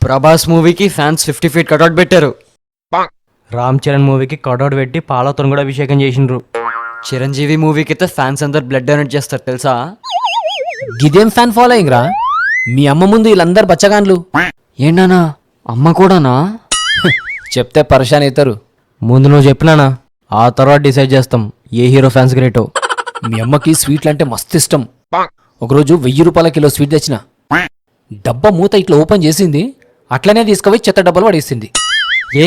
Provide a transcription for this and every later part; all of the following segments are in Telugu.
ప్రభాస్ మూవీకి ఫ్యాన్స్ 50 feet కటౌట్ పెట్టారు. రామ్ చరణ్ మూవీకి కటౌట్ పెట్టి పాలతో కూడా అభిషేకం చేసిండ్రు. చిరంజీవి మూవీకి అయితే ఫ్యాన్స్ అందరు బ్లడ్ డొనేట్ చేస్తారు తెలుసా. గిదేం ఫ్యాన్ ఫాలోయింగ్ రా? మీ అమ్మ ముందు వీళ్ళందరు బచ్చగాన్లు. ఏంటన్నా అమ్మ కూడానా? చెప్తే పరేషాన్ అవుతారు. ముందు నువ్వు చెప్పినానా, ఆ తర్వాత డిసైడ్ చేస్తాం ఏ హీరో ఫ్యాన్స్ గ్రేటో. మీ అమ్మకి స్వీట్లు అంటే మస్తు ఇష్టం. ఒకరోజు 1000 రూపాయల కిలో స్వీట్ తెచ్చిన. డబ్బా మూత ఇట్లా ఓపెన్ చేసింది, అట్లనే తీసుకుపోయి చెత్త డబ్బాలు పడేసింది. ఏ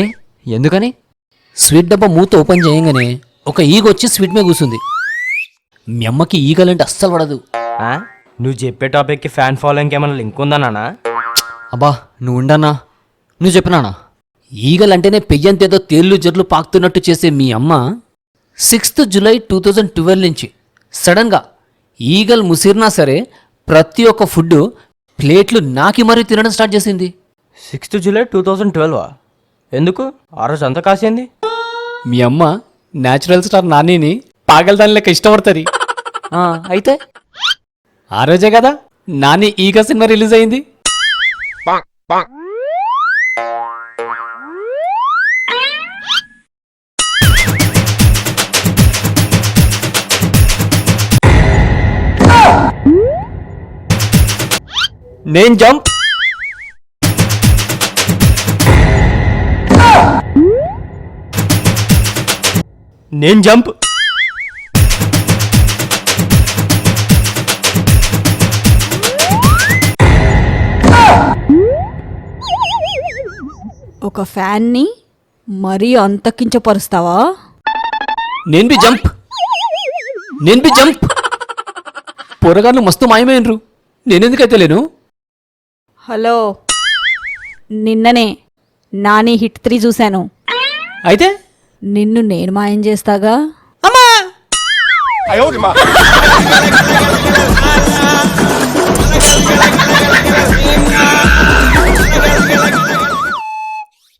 ఎందుకని? స్వీట్ డబ్బా మూత ఓపెన్ చేయంగానే ఒక ఈగ వచ్చి స్వీట్ మీద కూర్చుంది. మీ అమ్మకి ఈగలంటే అస్సలు పడదు. నువ్వు చెప్పే టాపిక్కి ఫ్యాన్ ఫాలోయింగ్ ఏమైనా లింక్ ఉందా నాన్న? అబ్బా నువ్వు ఉండన్నా, నువ్వు చెప్పినానా? ఈగలంటేనే పెయ్యంతేదో తేళ్లు జర్లు పాకుతున్నట్టు చేసే మీ అమ్మ 6th July 2012 నుంచి సడన్గా ఈగలు ముసిరినా సరే ప్రతి ఒక్క ఫుడ్ ప్లేట్లు నాకి మరీ తినడం స్టార్ట్ చేసింది. 6th July 2012 ఎందుకు ఆ రోజు అంత కాసింది? మీ అమ్మ న్యాచురల్ స్టార్ నానిని పాగలదాని లెక్క ఇష్టపడుతుంది. అయితే ఆ రోజే కదా నాని ఈగ సినిమా రిలీజ్ అయింది. నేను జంప్. నేను జంప్. ఒక ఫ్యాన్ని మరీ అంత కించపరుస్తావా? నేను బి జంప్. పొరగాళ్ళు మస్తు మాయమైనరు. నేనెందుకైతే లేను? హలో, నిన్ననే నాని హిట్ 3 చూశాను. అయితే నిన్ను నేను మాయం చేస్తాగా. అమ్మా